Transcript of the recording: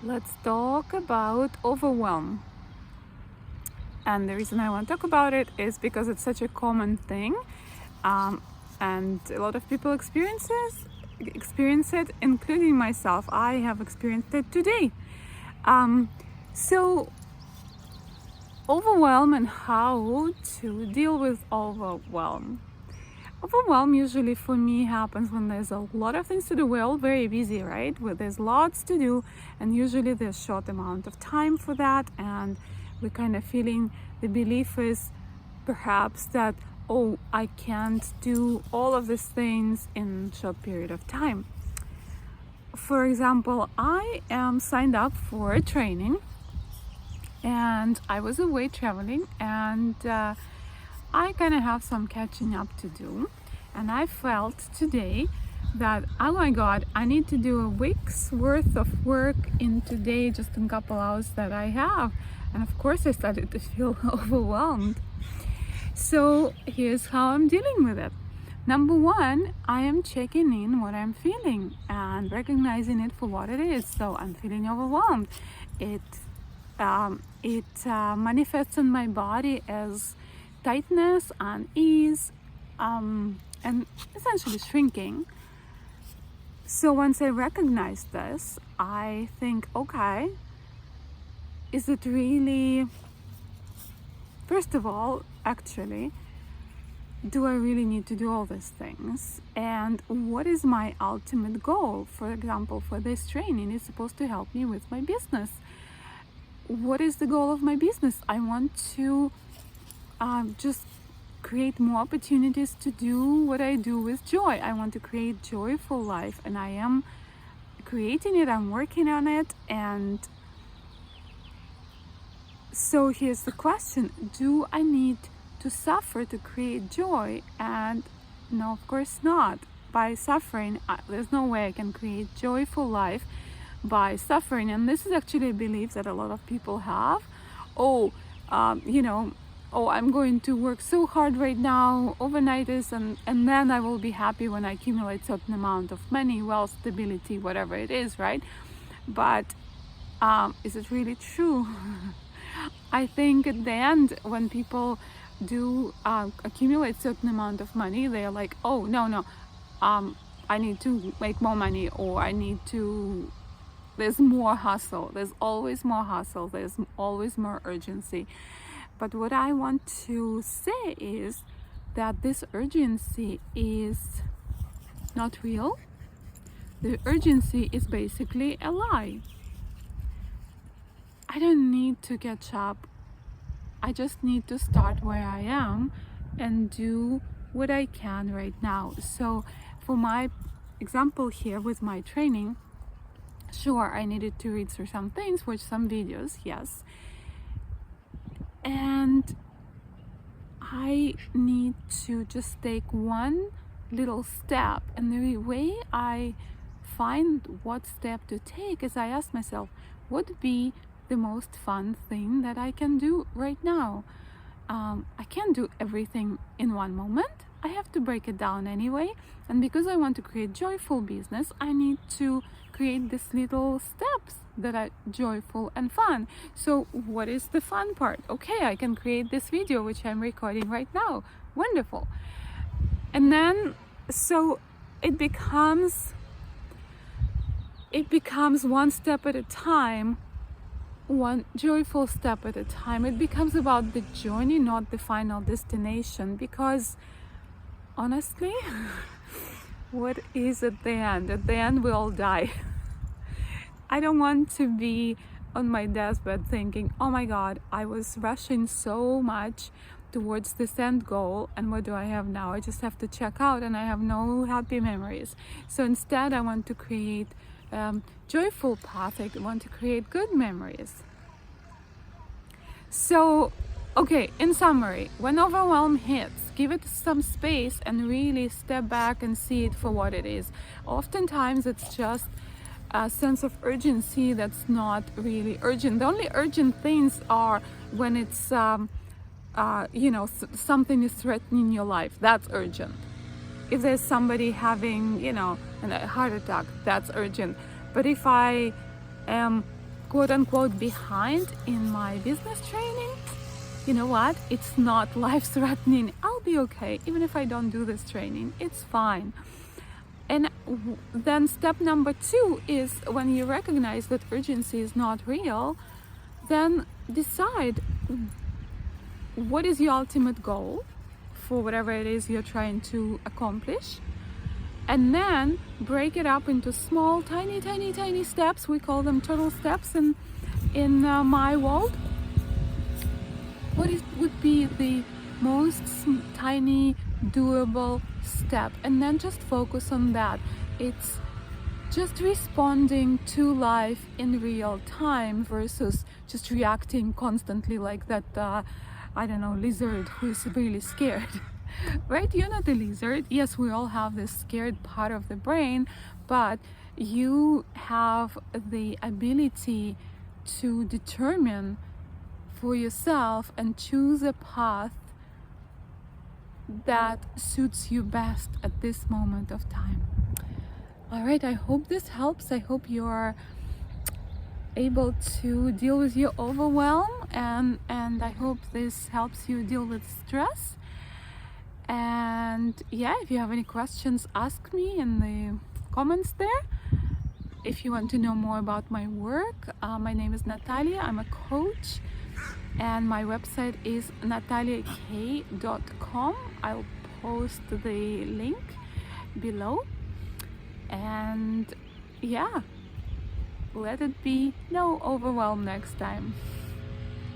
Let's talk about overwhelm. And the reason I want to talk about it is because it's such a common thing, um, and a lot of people experience it, including myself. I have experienced it today. So, overwhelm and how to deal with overwhelm. Overwhelm usually for me happens when there's a lot of things to do. We're all very busy, right? Where there's lots to do, and usually there's short amount of time for that, and we're kind of feeling the belief is perhaps that, oh, I can't do all of these things in a short period of time. For example, I am signed up for a training, and I was away traveling, and I kind of have some catching up to do, and I felt today that, oh my god, I need to do a week's worth of work in today, just in a couple hours that I have. And of course I started to feel overwhelmed. So here's how I'm dealing with it. Number one, I am checking in what I'm feeling and recognizing it for what it is. So I'm feeling overwhelmed. It manifests in my body as tightness, unease, and essentially shrinking. So once I recognize this, I think, okay, is it really, first of all, actually, do I really need to do all these things? And what is my ultimate goal? For example, for this training, it's supposed to help me with my business. What is the goal of my business? I want to just create more opportunities to do what I do with joy. I want to create joyful life, and I am creating it. I'm working on it. And so here's the question: do I need to suffer to create joy? And no, of course not. By suffering, there's no way I can create joyful life by suffering. And this is actually a belief that a lot of people have. Oh, I'm going to work so hard right now, overnights, and then I will be happy when I accumulate certain amount of money, wealth, stability, whatever it is, right? But is it really true? I think at the end, when people do accumulate certain amount of money, they're like, oh, no, I need to make more money, or there's more hustle. There's always more hustle. There's always more urgency. But what I want to say is that this urgency is not real. The urgency is basically a lie. I don't need to catch up. I just need to start where I am and do what I can right now. So for my example here with my training, sure, I needed to read through some things, watch some videos, yes. And I need to just take one little step. And the way I find what step to take is I ask myself, what would be the most fun thing that I can do right now? I can't do everything in one moment. I have to break it down anyway. And because I want to create joyful business, I need to create these little steps that are joyful and fun. So what is the fun part? Okay, I can create this video, which I'm recording right now. Wonderful. And then, so it becomes one step at a time, one joyful step at a time. It becomes about the journey, not the final destination. Because honestly, what is at the end? At the end, we all die. I don't want to be on my deathbed thinking, oh my god, I was rushing so much towards this end goal, and what do I have now? I just have to check out, and I have no happy memories. So instead, I want to create joyful path. I want to create good memories. So, okay, in summary, when overwhelm hits, give it some space and really step back and see it for what it is. Oftentimes, it's just a sense of urgency that's not really urgent. The only urgent things are when it's, something is threatening your life. That's urgent. If there's somebody having, a heart attack, that's urgent. But if I am quote unquote behind in my business training, you know what? It's not life-threatening. I'll be okay. Even if I don't do this training, it's fine. And then step number 2 is when you recognize that urgency is not real, then decide what is your ultimate goal for whatever it is you're trying to accomplish. And then break it up into small, tiny steps. We call them turtle steps in my world. What would be the most tiny, doable step? And then just focus on that. It's just responding to life in real time versus just reacting constantly like that, lizard who is really scared. Right? You're not a lizard. Yes, we all have this scared part of the brain, but you have the ability to determine for yourself and choose a path that suits you best at this moment of time. All right, I hope this helps. I hope you're able to deal with your overwhelm, and I hope this helps you deal with stress. And yeah, if you have any questions, ask me in the comments there. If you want to know more about my work, my name is Natalia. I'm a coach, and my website is nataliak.com. I'll post the link below. And yeah, let it be no overwhelm next time.